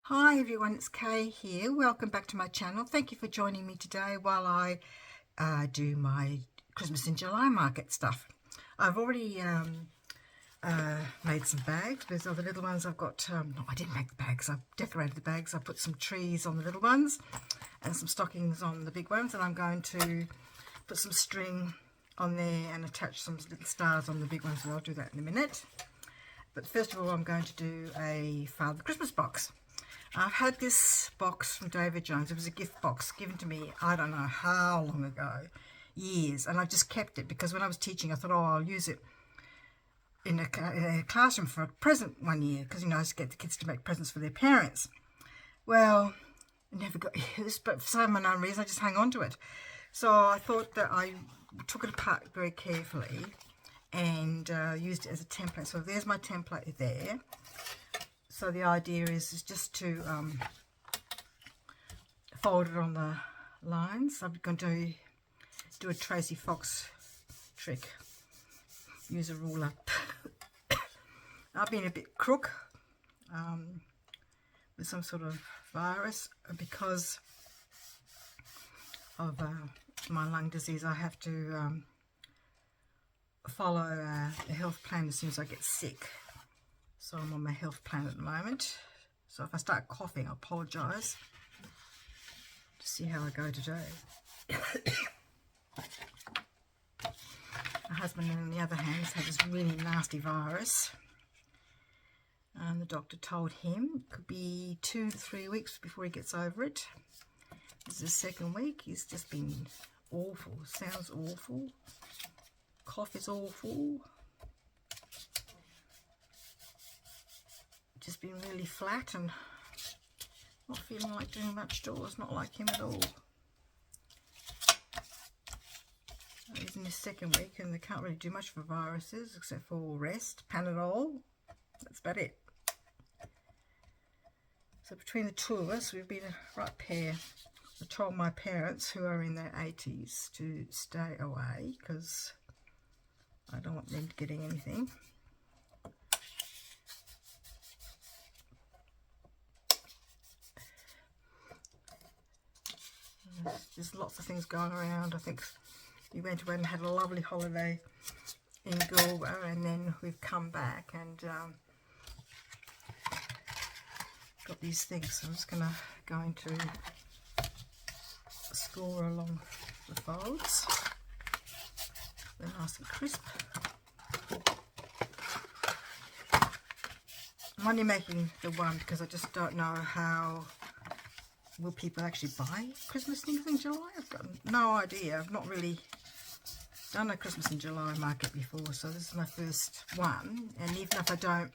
Hi everyone, it's Kay here. Welcome back to my channel. Thank you for joining me today while I do my Christmas in July market stuff. I've already made some bags with all the little ones. I've got, no, I didn't make the bags, I've decorated the bags. I put some trees on the little ones and some stockings on the big ones, and I'm going to put some string on there and attach some little stars on the big ones, and I'll do that in a minute. But first of all, I'm going to do a Father Christmas box. I've had this box from David Jones. It was a gift box given to me, I don't know how long ago, years, and I just kept it because when I was teaching I thought, oh, I'll use it in a classroom for a present one year, because I used to get the kids to make presents for their parents. Well, it never got used, but for some unknown reason I just hang on to it. So I thought that I took it apart very carefully and used it as a template. So there's my template there. So the idea is just to fold it on the lines. I'm going to do a Tracy Fox trick. Use a ruler. I've been a bit crook with some sort of virus because of my lung disease. I have to follow a health plan as soon as I get sick. So I'm on my health plan at the moment. So if I start coughing, I apologise. To see how I go today. My husband, on the other hand, has had this really nasty virus. And the doctor told him it could be 2 to 3 weeks before he gets over it. This is the second week. He's just been awful. Sounds awful. Cough is awful. Just been really flat and not feeling like doing much doors, not like him at all. He's in his second week and they can't really do much for viruses except for rest, Panadol, that's about it. So between the two of us, we've been a right pair. I told my parents, who are in their 80s, to stay away because I don't want them getting anything. There's lots of things going around. I think we went away and had a lovely holiday in Galway, and then we've come back and got these things. So I'm just going to go into score along the folds. They're nice and crisp. I'm only making the one because I just don't know how will people actually buy Christmas things in July? I've got no idea. I've not really done a Christmas in July market before, so this is my first one. And even if I don't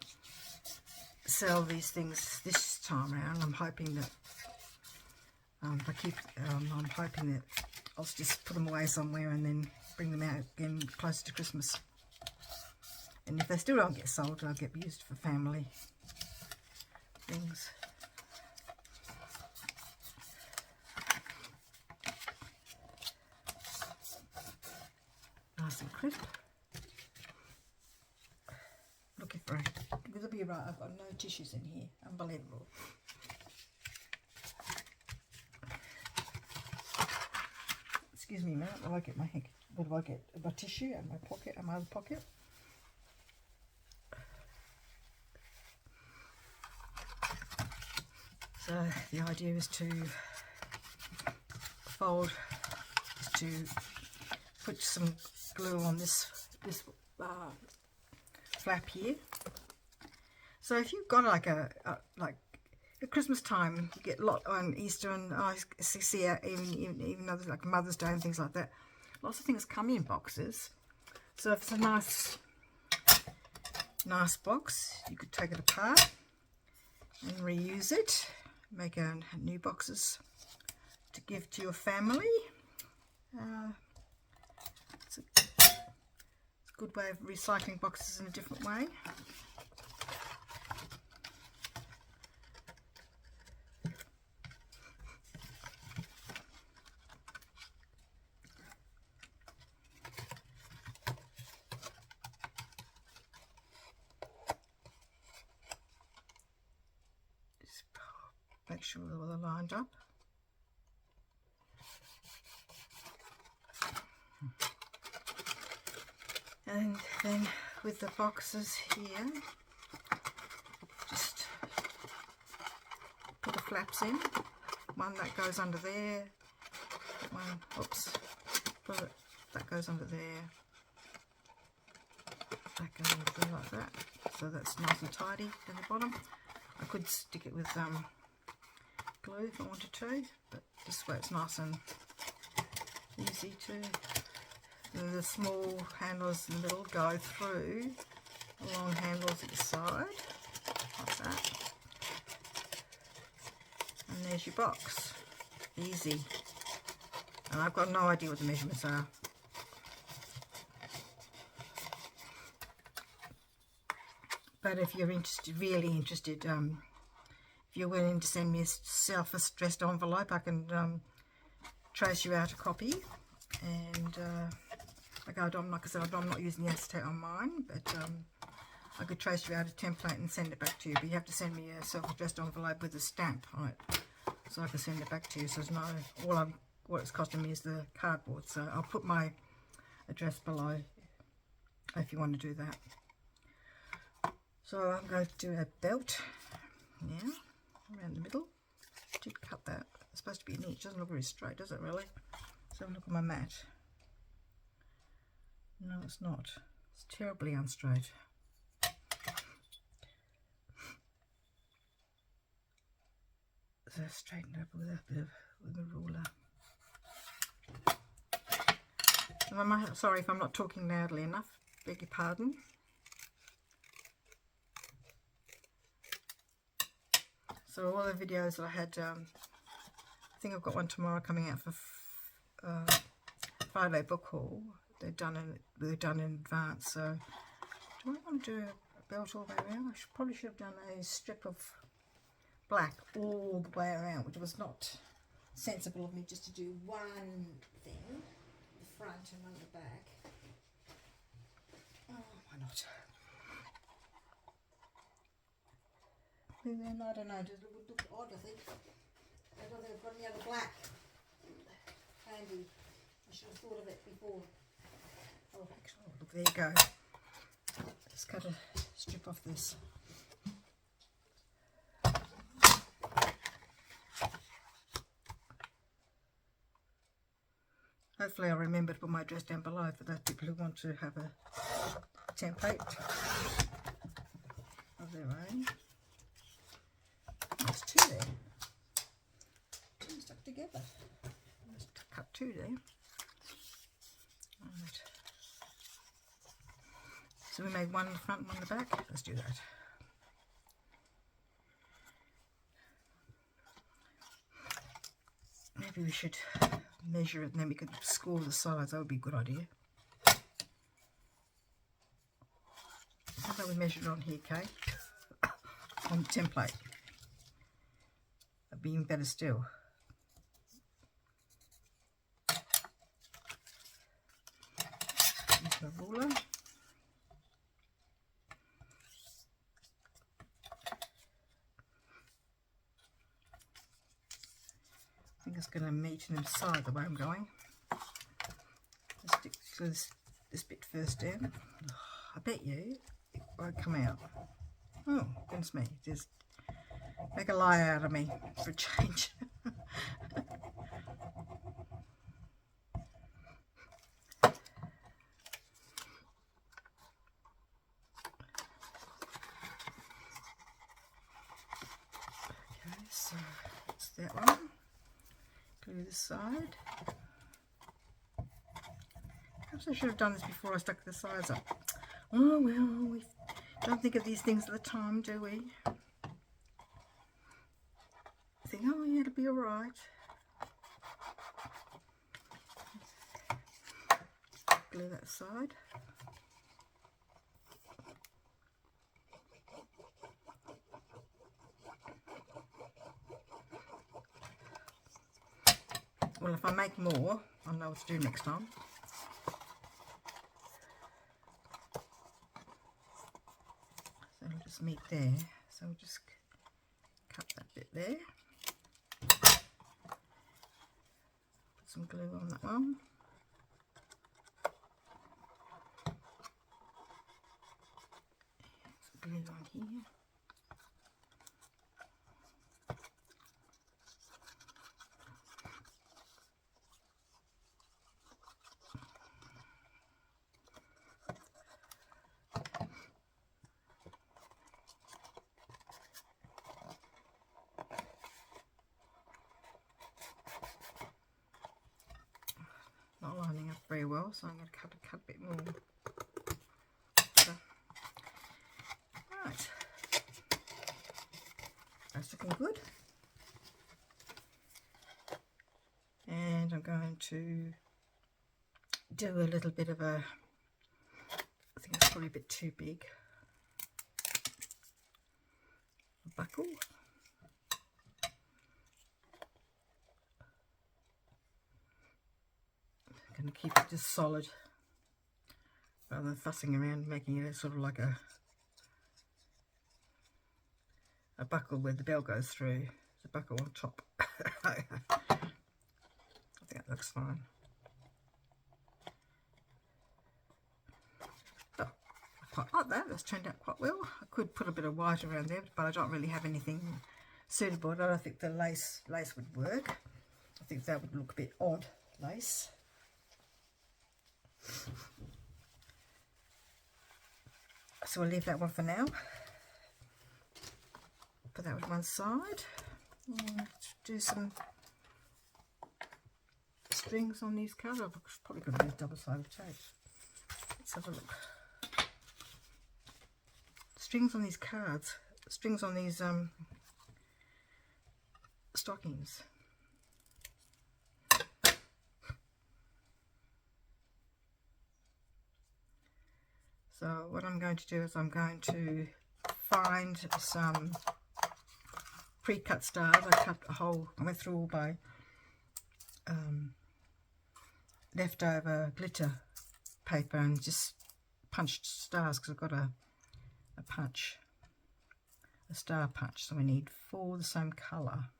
sell these things this time around, I'm hoping that I'm hoping that I'll just put them away somewhere and then bring them out again closer to Christmas. And if they still don't get sold, they'll get used for family things. Nice and crisp. Looking for it. It'll be right. I've got no tissues in here. Unbelievable. Excuse me a minute while I get my heck. What do I get? My tissue and my pocket and my other pocket. So the idea is to fold, to put some glue on this flap here. So if you've got like like at Christmas time, you get a lot on Easter, and I see even others like Mother's Day and things like that. Lots of things come in boxes. So if it's a nice box, you could take it apart and reuse it, make new boxes to give to your family. It's a good way of recycling boxes in a different way. make sure they're lined up. And then with the boxes here, just put the flaps in. One that goes under there, one, oops, put it, that goes under there, that goes under there like that. So that's nice and tidy at the bottom. I could stick it with glue if I wanted to, but this way it's nice and easy to. And the small handles in the middle go through the long handles at the side, like that. And there's your box. Easy. And I've got no idea what the measurements are. But if you're interested, really interested, if you're willing to send me a self-addressed envelope, I can trace you out a copy. And like I said, I'm not using the acetate on mine, but I could trace you out a template and send it back to you. But you have to send me a self-addressed envelope with a stamp on it, so I can send it back to you. So there's no, what it's costing me is the cardboard. So I'll put my address below if you want to do that. So I'm going to do a belt now around the middle. I did cut that. It's supposed to be an inch. Doesn't look very straight, does it really? So look at my mat. No, it's not. It's terribly unstraight. So straighten it up with a bit of with a ruler. And sorry if I'm not talking loudly enough. Beg your pardon. So all the videos that I had, I think I've got one tomorrow coming out for Friday book haul. They're done in advance. So do I want to do a belt all the way around? Probably should have done a strip of black all the way around, which was not sensible of me just to do one thing, the front and one at the back. Oh, why not? And then, I don't know, it would look odd, I think. I don't think I've got any other black handy. I should have thought of it before. Oh, actually, look, there you go. Just cut a strip off this. Hopefully I'll remember to put my address down below for those people who want to have a template of their own. There's two there. Two stuck together. Let's cut two there. Right. So we made one in the front, one in the back. Let's do that. Maybe we should measure it and then we could score the sides. That would be a good idea. How about we measure it on here, Kate? On the template. That'd be even better still. Use my ruler. I think it's going to meet in the side the way I'm going. Let's stick to this bit first down. Oh, I bet you it won't come out. Oh, goodness me. Just make a lie out of me for a change. Okay, so that's that one. Glue this side. Perhaps I should have done this before I stuck the sides up. Oh well, we don't think of these things at the time, do we? Think, oh yeah, it'll be alright. Glue that side. Well, if I make more, I'll know what to do next time. So it'll just meet there. So we'll just cut that bit there. some glue on that one. Some glue on here. Not lining up very well, so I'm going to cut a bit more. So, right, that's looking good. And I'm going to do a little bit of a, I think it's probably a bit too big, a buckle. Going to keep it just solid rather than fussing around making it sort of like a buckle where the bell goes through. The buckle on top. I think that looks fine. Oh, I quite like that. That's turned out quite well. I could put a bit of white around there, but I don't really have anything suitable. I don't think the lace would work. I think that would look a bit odd, lace. So we'll leave that one for now. Put that on one side and do some strings on these cards. I've probably got to use double-sided tape. Let's have a look. Strings on these cards. Strings on these stockings. So what I'm going to do is I'm going to find some pre-cut stars. I went through all my leftover glitter paper and just punched stars because I've got a star punch. So we need 4 the same colour.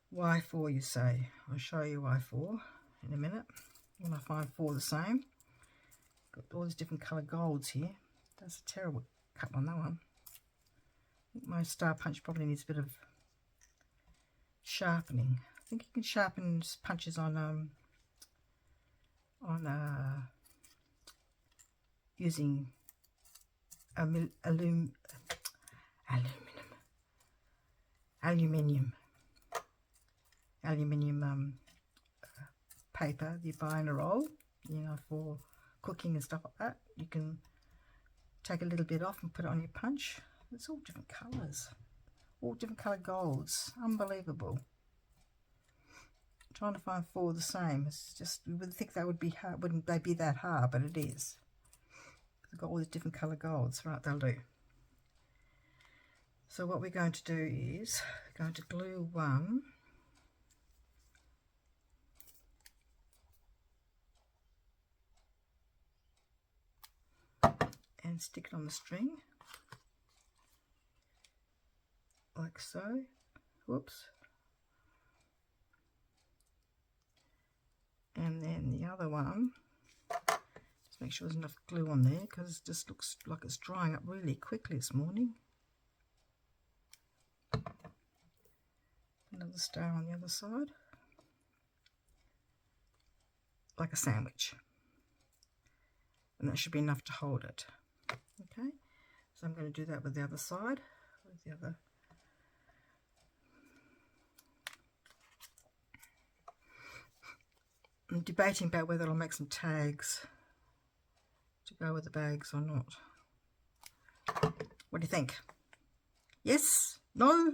Why 4, you say? I'll show you why 4 in a minute when I find 4 the same. Got all these different colour golds here. That's a terrible cut on that one. I think my star punch probably needs a bit of sharpening. I think you can sharpen punches on using aluminium paper you buy in a roll, you know, for cooking and stuff like that. You can take a little bit off and put it on your punch. It's all different colours, all different colour golds. Unbelievable. Trying to find 4 the same. It's just, you would think that would be hard. Wouldn't they be that hard? But it is. They've got all these different colour golds. Right, they'll do. So what we're going to do is we're going to glue one and stick it on the string like so. Whoops. And then the other one, just make sure there's enough glue on there because it just looks like it's drying up really quickly this morning. Another star on the other side, like a sandwich, and that should be enough to hold it. Okay, so I'm going to do that with the other side, with the other. I'm debating about whether I'll make some tags to go with the bags or not. What do you think? Yes? No?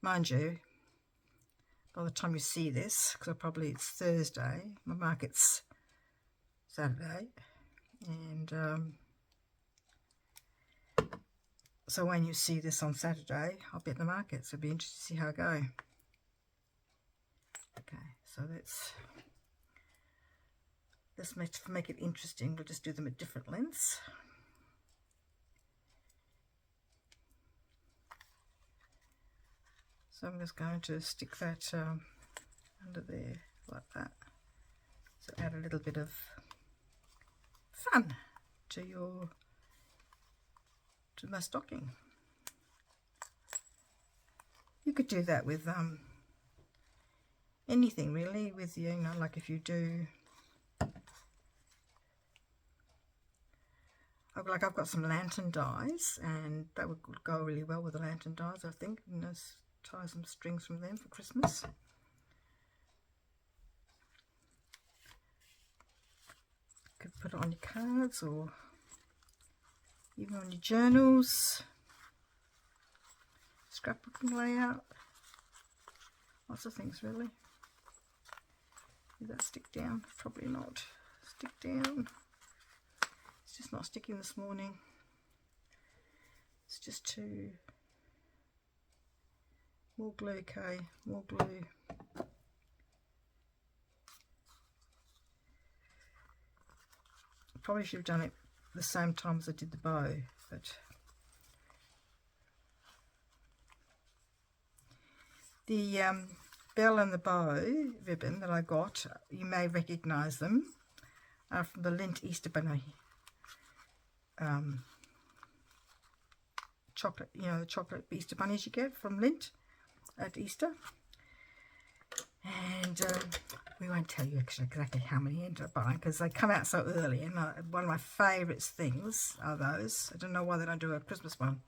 Mind you, by the time you see this, because it's Thursday, my market's Saturday, and so when you see this on Saturday, I'll be at the market, so it'll be interesting to see how I go. Okay, so let's make it interesting. We'll just do them at different lengths. So I'm just going to stick that under there like that. So add a little bit of fun to my stocking. You could do that with anything really, with, you know, like if you do, I've got some lantern dies, and that would go really well with the lantern dies, I think. You know, tie some strings from them for Christmas. Could put it on your cards or even on your journals, scrapbooking layout, lots of things really. Did that stick down? Probably not. Stick down. It's just not sticking this morning. It's just too... More glue, Kay. More glue. Probably should have done it the same time as I did the bow, but the bell and the bow ribbon that I got, you may recognise them, are from the Lindt Easter Bunny chocolate, you know, the chocolate Easter bunnies you get from Lindt at Easter. And we won't tell you actually exactly how many I ended up buying, because they come out so early, and one of my favourite things are those. I don't know why they don't do a Christmas one,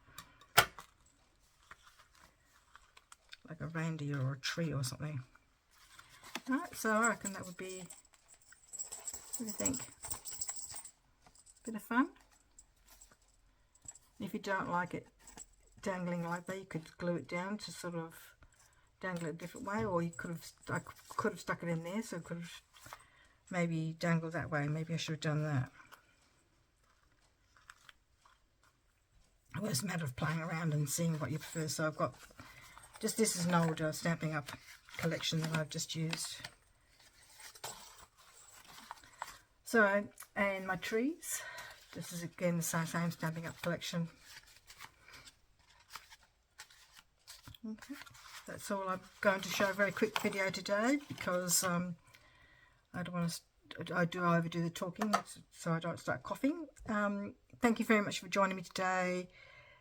like a reindeer or a tree or something. Alright, so I reckon that would be, what do you think? Bit of fun. If you don't like it dangling like that, you could glue it down to sort of dangle it a different way, or you I could have stuck it in there, so could have maybe dangled that way. Maybe I should have done that. Well, it's a matter of playing around and seeing what you prefer. So I've got just, this is an old Stampin' Up collection that I've just used. So, and my trees, this is again the same Stampin' Up collection. Okay, that's all I'm going to show. A very quick video today, because I don't want to, I overdo the talking, so I don't start coughing. Thank you very much for joining me today.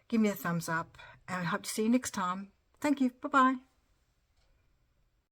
Give me a thumbs up, and I hope to see you next time. Thank you. Bye bye.